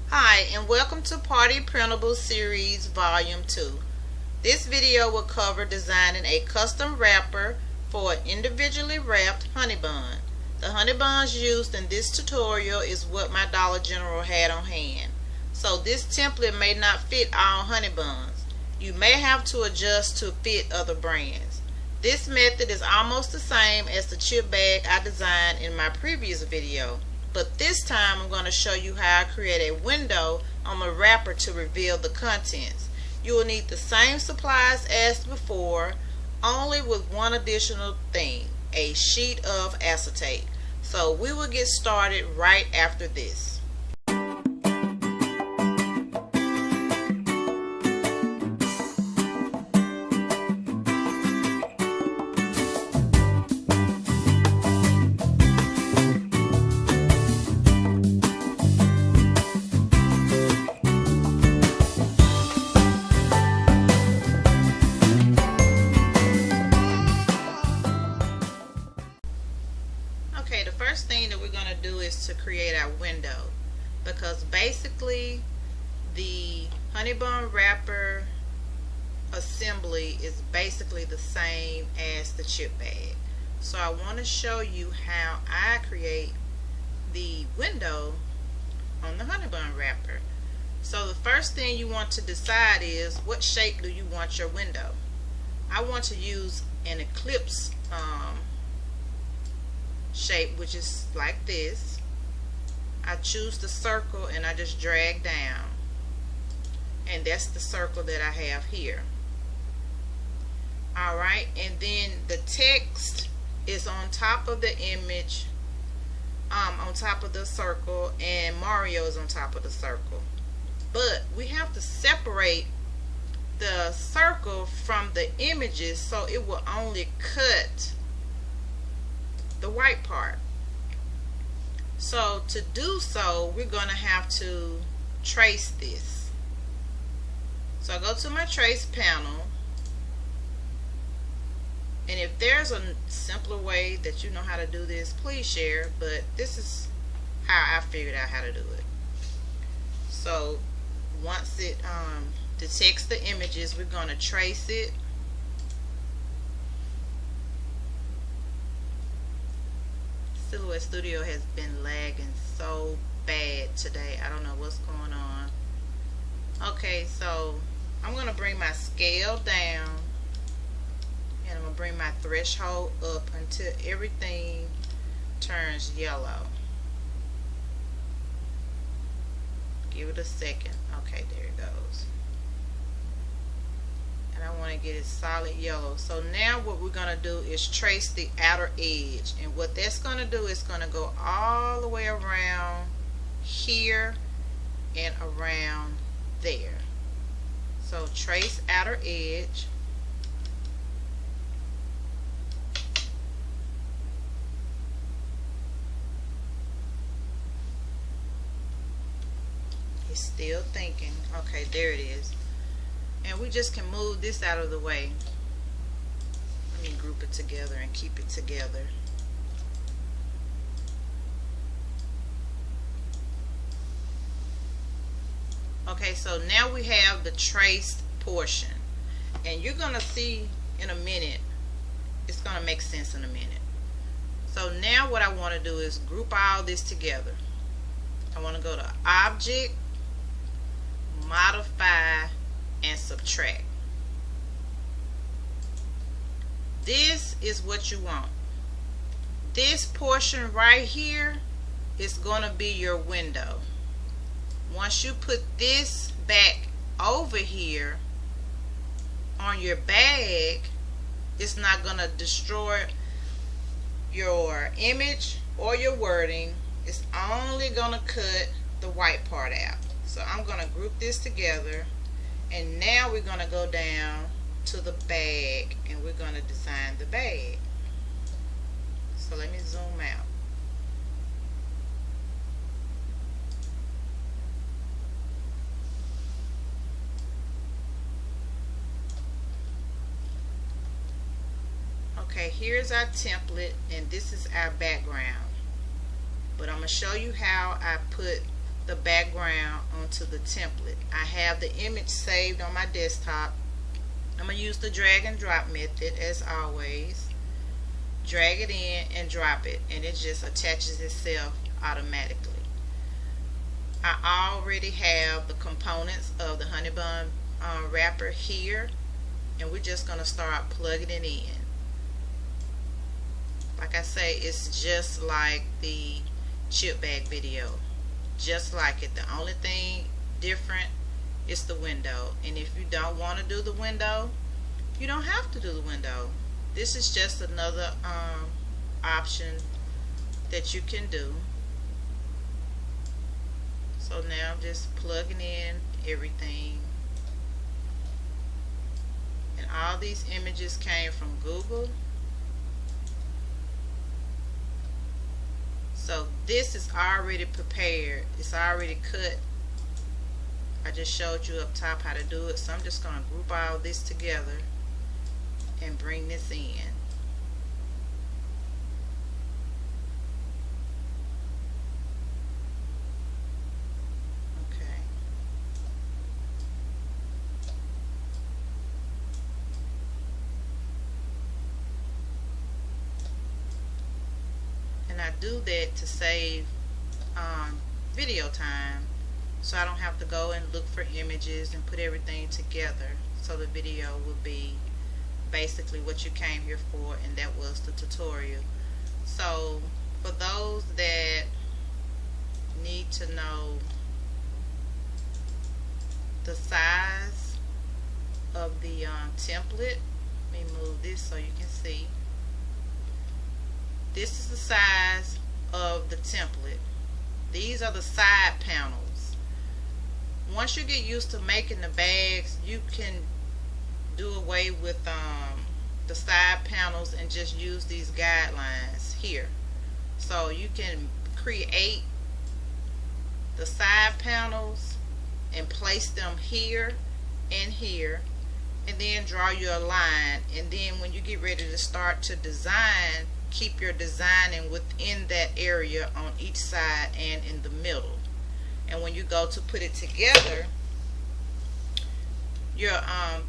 Hi, and welcome to Printables Series Vol.2. This video will cover designing a custom wrapper for an individually wrapped honey bun. The honey buns used in this tutorial is what my Dollar General had on hand. So this template may not fit all honey buns. You may have to adjust to fit other brands. This method is almost the same as the chip bag I designed in my previous video. But this time I'm going to show you how I create a window on the wrapper to reveal the contents. You will need the same supplies as before, only with one additional thing, a sheet of acetate. So we will get started right after this. Okay, the first thing that we're going to do is to create our window, because basically the honey bun wrapper assembly is basically the same as the chip bag. So I want to show you how I create the window on the honey bun wrapper. So the first thing you want to decide is, what shape do you want your window? I want to use an ellipse shape, which is like this. I choose the circle and I just drag down, and that's the circle that I have here. Alright, and then the text is on top of the image, on top of the circle, and Mario is on top of the circle. But we have to separate the circle from the images so it will only cut the white part. So to do so, we're going to have to trace this. So I go to my trace panel, and if there's a simpler way that you know how to do this, please share, but this is how I figured out how to do it. So once it detects the images, we're going to trace it. Silhouette Studio has been lagging so bad today. I don't know what's going on. Okay, so I'm going to bring my scale down, and I'm going to bring my threshold up until everything turns yellow. Give it a second. Okay, there it goes. And I want to get it solid yellow. So now what we're going to do is trace the outer edge, and what that's going to do is going to go all the way around here and around there. So trace outer edge, it's still thinking. Okay, there it is. And we just can move this out of the way. Let me group it together and keep it together. Okay, so now we have the traced portion, and you're gonna see in a minute, it's gonna make sense in a minute. So now what I want to do is group all this together. I want to go to Object, Modify, and Subtract. This is what you want. This portion right here is going to be your window. Once you put this back over here on your bag, it's not going to destroy your image or your wording. It's only going to cut the white part out. So I'm going to group this together. And now we're going to go down to the bag, and we're going to design the bag. So let me zoom out. Okay, here's our template, and this is our background. But I'm going to show you how I put the background onto the template. I have the image saved on my desktop. I'm going to use the drag and drop method as always. Drag it in and drop it, and it just attaches itself automatically. I already have the components of the honey bun wrapper here, and we're just going to start plugging it in. Like I say, it's just like the chip bag video, just like it. The only thing different is the window, and if you don't want to do the window, you don't have to do the window. This is just another option that you can do. So now I'm just plugging in everything, and all these images came from Google. So this is already prepared. It's already cut. I just showed you up top how to do it. So I'm just going to group all this together and bring this in. Okay. And I do that to save video time, so I don't have to go and look for images and put everything together. So the video will be basically what you came here for, and that was the tutorial. So for those that need to know the size of the template, let me move this so you can see. This is the size of the template. These are the side panels. Once you get used to making the bags, you can do away with the side panels and just use these guidelines here. So you can create the side panels and place them here and here, and then draw your line, and then when you get ready to start to design, keep your designing within that area on each side and in the middle. And when you go to put it together, your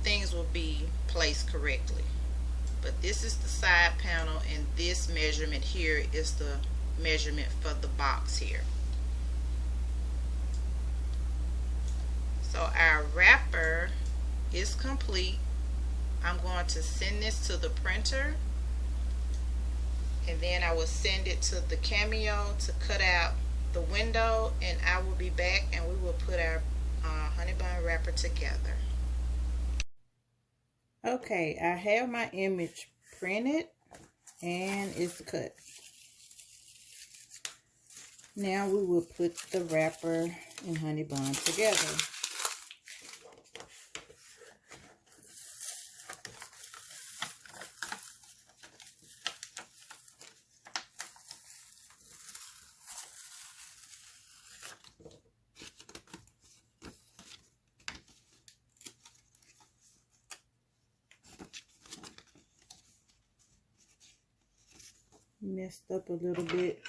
things will be placed correctly. But this is the side panel, and this measurement here is the measurement for the box here. So our wrapper is complete. I'm going to send this to the printer, and then I will send it to the Cameo to cut out the window, and I will be back and we will put our honey bun wrapper together. Okay, I have my image printed and it's cut. Now we will put the wrapper and honey bun together. Messed up a little bit,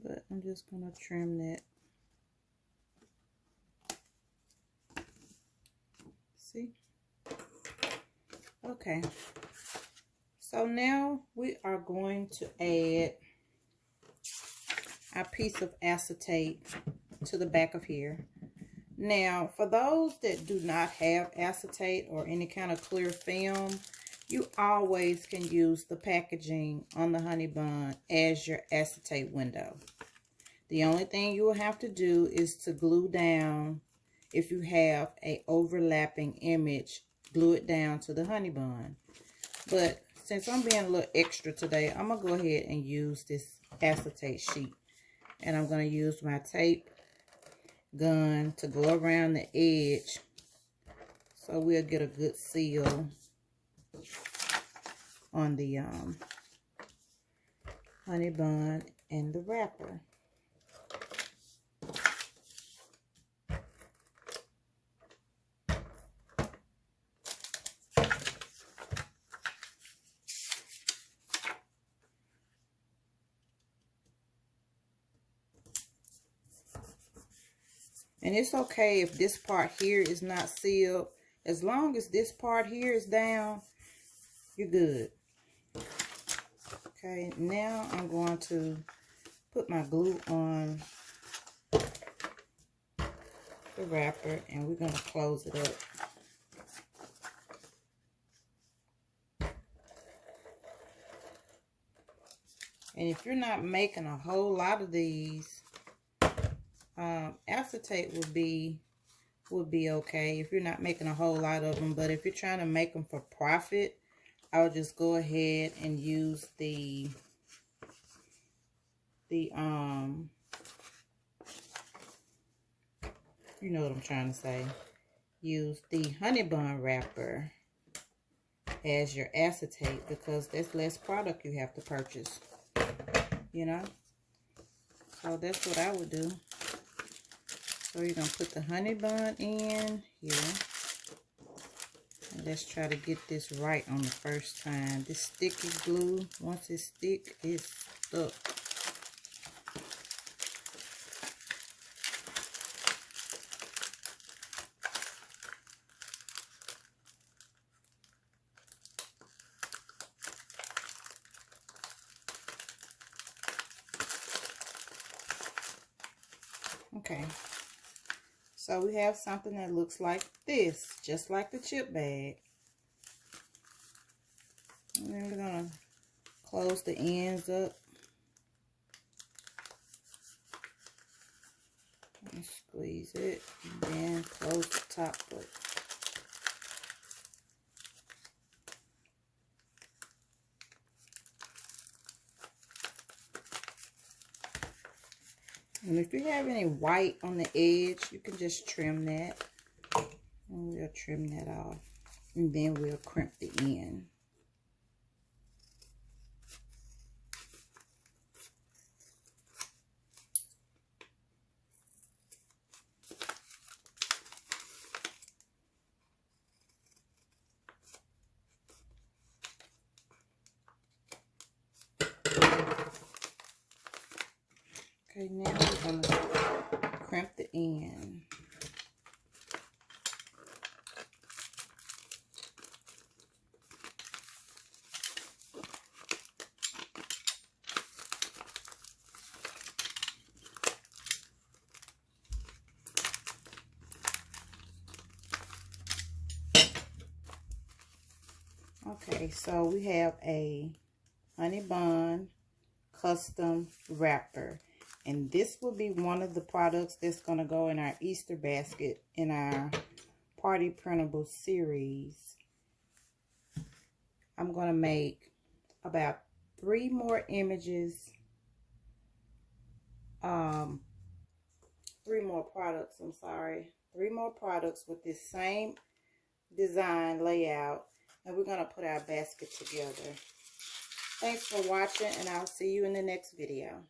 but I'm just gonna trim that. See? Okay, so now we are going to add our piece of acetate to the back of here. Now, for those that do not have acetate or any kind of clear film, you always can use the packaging on the honey bun as your acetate window. The only thing you will have to do is to glue down, if you have a overlapping image, glue it down to the honey bun. But since I'm being a little extra today, I'm going to go ahead and use this acetate sheet. And I'm going to use my tape gun to go around the edge so we'll get a good seal on the honey bun and the wrapper. And it's okay if this part here is not sealed. As long as this part here is down, you're good. Okay, now I'm going to put my glue on the wrapper, and we're going to close it up. And if you're not making a whole lot of these, acetate would be okay if you're not making a whole lot of them. But if you're trying to make them for profit, I would just go ahead and use the you know what I'm trying to say. Use the honey bun wrapper as your acetate, because that's less product you have to purchase, you know. So that's what I would do. So you're going to put the honey bun in here. And let's try to get this right on the first time. This sticky glue, once it's stick, it's stuck. Okay, so we have something that looks like this, just like the chip bag. And then we're going to close the ends up. And squeeze it, and then close the top up. And if you have any white on the edge, you can just trim that. And we'll trim that off. And then we'll crimp the end. Okay, now we're going to crimp the end. Okay, so we have a honey bun custom wrapper. And this will be one of the products that's going to go in our Easter basket in our Party Printables series. I'm going to make about 3 more images. 3 more products, I'm sorry. 3 more products with this same design layout. And we're going to put our basket together. Thanks for watching, and I'll see you in the next video.